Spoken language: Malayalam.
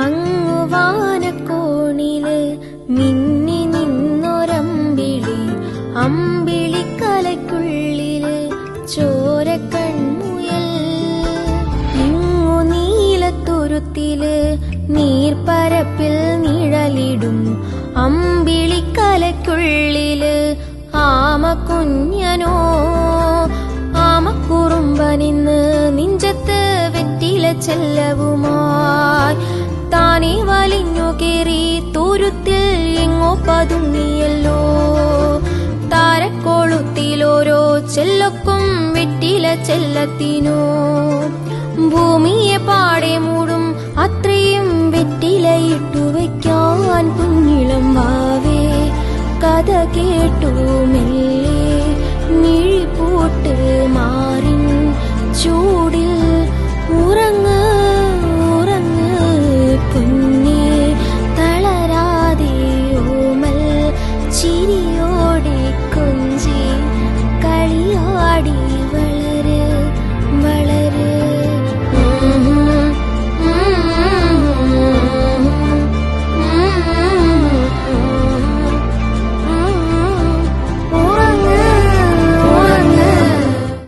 അങ്ങുവാനക്കോണില് മിന്നി നിന്നൊരമ്പിളി, അമ്പിളിക്കലയ്ക്കുള്ളില് ചോരക്കൺമുയൽ. ഇങ്ങു നീലത്തുരുത്തില് നീർപ്പരപ്പിൽ നിഴലിടും അമ്പിളിക്കലയ്ക്കുള്ളില് ആമക്കുഞ്ഞനോ. ആമക്കുറുമ്പനിന്ന് നെഞ്ചത്ത് വെറ്റില ചെല്ലവുമായി താനെ വലിഞ്ഞു കേറി തുരുത്തിൽ എങ്ങോ പതുങ്ങിയല്ലോ. താരക്കോളുത്തിലോരോ ചെല്ലക്കും വെറ്റില ചെല്ലത്തിനോ. ഭൂമിയെ പാടെ മൂടും അത്രയും വെറ്റിലയിട്ടു വയ്ക്കാൻ കുഞ്ഞിളം വാവേ കഥ കേട്ടു